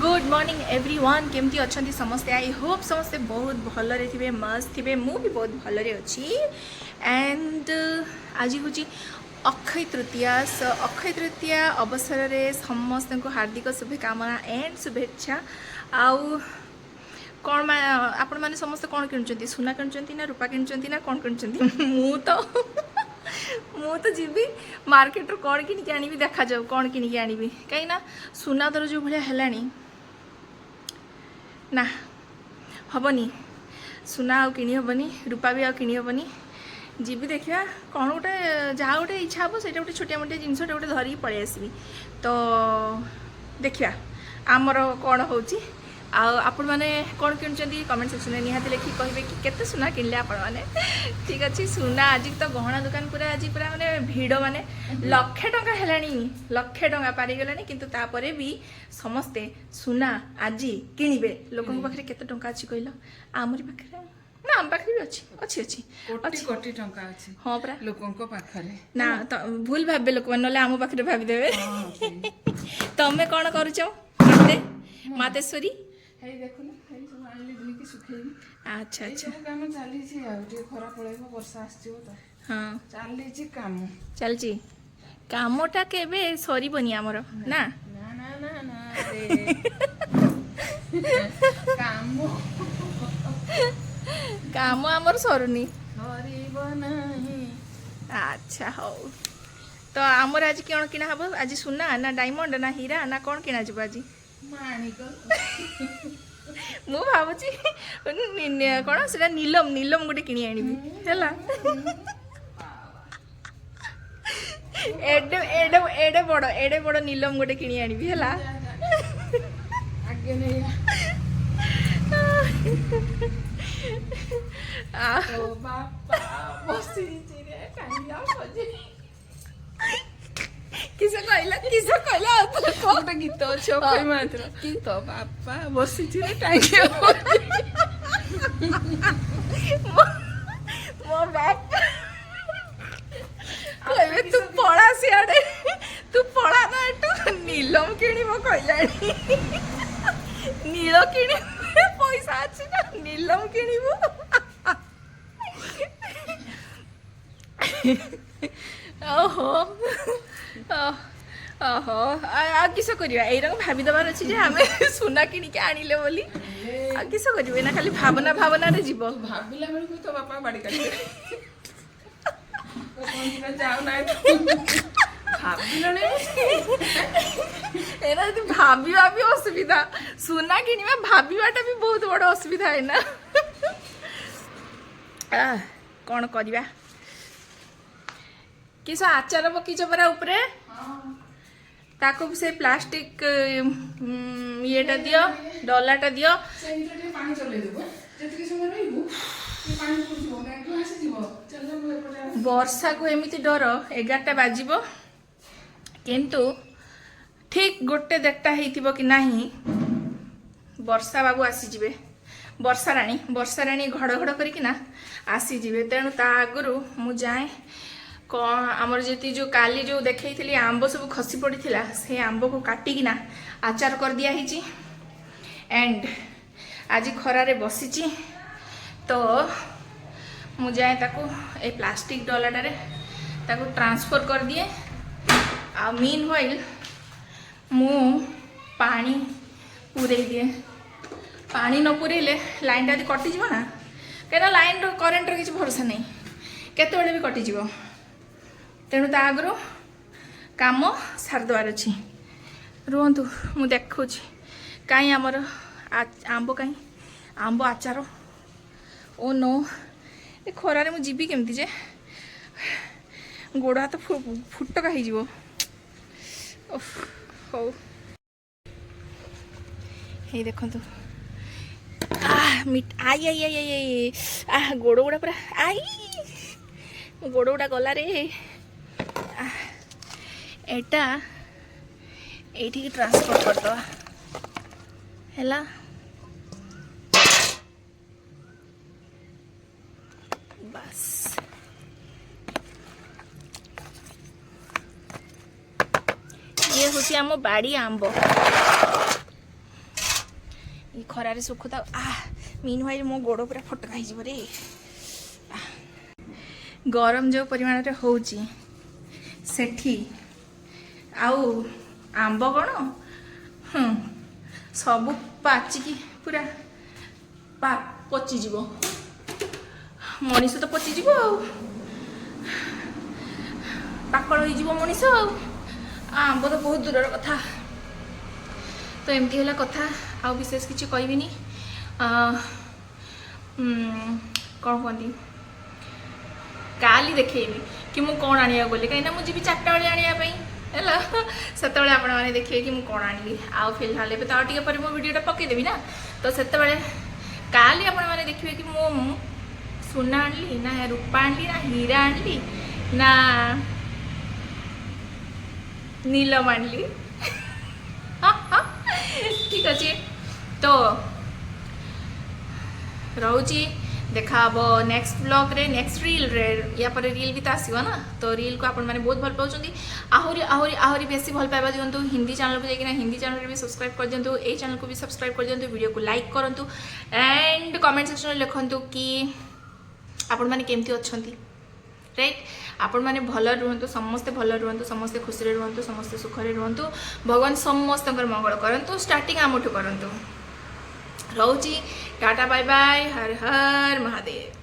Good morning everyone केमती अच्छा समस्ते आई होप समस्ते बहुत भलरे थे मस्त थे मु भी बहुत भलरे अच्छी एंड आज हूँ अक्षय तृतीया अक्षय तृतीया अवसर में समस्त को हार्दिक शुभकामना एंड शुभेच्छा आउ कौन आपण मैंने समस्त कौन कि सुना कि ना रूपा कि ना कौन कि मु जीवी मार्केट रू कौन कि आनी देखा जाऊ कौन कि आनी कहीं सुना दर जो भाया है ना हेनी सुना आउ कि हेनी रूपा भी आउ कि हेनी जीवी देखा कौन गोटे जहाँ गोटे इच्छा हम से गोटे छोटिया मोटिया जिनस गोटे धरिकी पलि आसबि तो देखा आमर कौन हो आपण मैंने कौन कि कमेंट सेक्शन में निहाती लिखी कहे कि केते सुना किनले आपण मैंने ठीक अच्छे सुना आज तो गहना दुकान पूरा आज पूरा माने भिड़ माने लक्षे टंका है लक्षे टंका पारिगला किंतु तापरे भी समस्ते सुना आज किणवे लोक पाखे केते टंका अच्छी कहल आमरी पाखे ना आम पाखे भी अच्छी अच्छी अच्छी कोटी कोटी टंका अछि हाँ परा लोकंको पाखरे ना तो भूल भाबे लोक माने नले आम पाखे भाबी देबे तमे कोन करूछ मातेश्वरी हे देखो ना हे सब आनले धुई के सुखेई अच्छा अच्छा काम चली छी आ जे खरा पळेबो वर्षा आछिबो तो हाँ चली छी काम चलची कामटा केबे सरीबनी हमर ना ना ना ना ना रे काम काम हमर सरुनी सरीबो नाही अच्छा हो तो आमर आज कौन किना हबो आज सुना ना डायमंड ना हीरा ना कौन किना जब आज माणिक मु भावुची कौन से नीलम नीलम गोटे किणी आनिबी हैला एडे एडे एडे बड़ नीलम गोटे किणी आनिबी हैला आगे नहीं ओ बापा बसी रे कानिया बजे किसे कहला गोटे गीत अच्छे अक्षय मात्र तो बापा बसी रे टाइम मो बाप कहबे तू पड़ा सियाड़े तू पड़ा ना एटू नीलम किणीबो कहलानी नील किणी पैसा अछि ना नीलम किणीबो ओहो ओहो आ किस करिया एरक भाभी दबार अछि जे हमें सुना किणी के आनिले बोली आ किस करिवे ना खाली भावना भावना रे जीव भाबिला बेलु तो बापा बाड़ी काटे तो कोन दिना जाऊ ना भाबिला ने एना यदि भाबिबा भी असुविधा सुना किणीबा भाबिबाटा भी बहुत बड़ असुविधा है ना कौन करिया किस आचार पकीच परा उपरे ताको से प्लास्टिक येटा दियो डलाटा दियो सेंटरे पानी चले देबो जति के समय रहइबो ये पानी पुरजिबो गांठो आसी जीवो चल मु एपटे वर्षा को एमिति डर 11टा बाजिबो किंतु ठीक गोटे देड़टा हेतिबो कि नाही वर्षा बाबू आसी जिवे वर्षा रानी घड़ करके ना आसी जिवे तेणु ता आगु मु जाए कौन आमर जी जो काली जो देखी आंब सब खसी पड़ी से आंब को काटिकिना आचार कर दिया ही एंड आज खरारे बसीची तो मु जाए ताको ए प्लास्टिक डलाटारे ताको ट्रांसफर कर दिए आ मीन व्हाइल मु पानी पूरे दिए पानी न पूरेले लाइन टा कटिज ना कहीं लाइन करेन्ट किसी भरोसा नहीं केत भी कटिज तेणु ता आगु काम सारदेवार अच्छी रुहतु मु देखु कहीं आमर आंब कहीं आंब आचार ओ नो ए खरारे मु जीवी केमती जे गोड़ हाथ फुटका हो हौ हे देखु मिट आई आई आई आई गोड़ गुड़ा पूरा आई गोड़ गुड़ा गला रे एटा एठी ट्रांसफर कर दो हैला बस ये हूँ आम बाड़ी आंब ଖରାରେ ଶୁଖୁଥାଉ। ମିନ୍ ଭାଇ ମୋ ଗୋଡ଼ ପୁରା ଫଟକା ହେଇଯିବ ରେ। ଗରମ ଯେଉଁ ପରିମାଣରେ ହେଉଛି ସେଠି ଆଉ ଆମ୍ବ କ'ଣ ସବୁ ପାଚିକି ପୁରା ପଚିଯିବ। ମଣିଷ ତ ପଚିଯିବ ଆଉ, ପାକଳ ହେଇଯିବ ମଣିଷ ଆଉ। ଆମ୍ବ ତ ବହୁତ ଦୂରର କଥା। ତ ଏମିତି ହେଲା କଥା, ଆଉ ବିଶେଷ କିଛି କହିବିନି। କ'ଣ କୁହନ୍ତି, କାଲି ଦେଖେଇବି କି ମୁଁ କ'ଣ ଆଣିବାକୁ ଗଲି, କାହିଁକିନା ମୁଁ ଯିବି 4ଟା ବେଳେ ଆଣିବା ପାଇଁ ହେଲା। ସେତେବେଳେ ଆପଣମାନେ ଦେଖିବେ କି ମୁଁ କ'ଣ ଆଣିଲି। ଆଉ ଫିଲହାଲ ଏବେ ତ ଆଉ ଟିକେ ପରେ ମୁଁ ଭିଡ଼ିଓଟା ପକେଇଦେବି ନା, ତ ସେତେବେଳେ କାଲି ଆପଣମାନେ ଦେଖିବେ କି ମୁଁ ସୁନା ଆଣିଲି ନା ରୂପା ଆଣିଲି ନା ହୀରା ଆଣିଲି ନା नीलम आनली। ठीक अच्छे तो रोची देखा हम नेक्स्ट ब्लॉग रे नेक्स्ट रील रे या पर रील भी तो आसो ना। तो रील को आपण मैंने बहुत भल पाँच आहरी आहरी आहरी बेसी भल पाइबा दिंतु। हिंदी चैनल को जाइए हिंदी चैनल भी सब्सक्राइब कर दिंतु, ए चैनल को भी सब्सक्राइब कर दिंतु, वीडियो को लाइक करंतु एंड कमेंट सेक्शन में लिखंतु कि आपण मैंने केमती अच्छंती राइट। आपण मैंने भल रुहतु, समस्ते भल रुहतु, समस्ते खुशी रुहतु, समस्ते सुखरे रुहतु। भगवान समस्त मंगल करंतु, स्टार्टिंग आमठू करंतु। रोची टाटा बाय बाय, हर हर महादेव।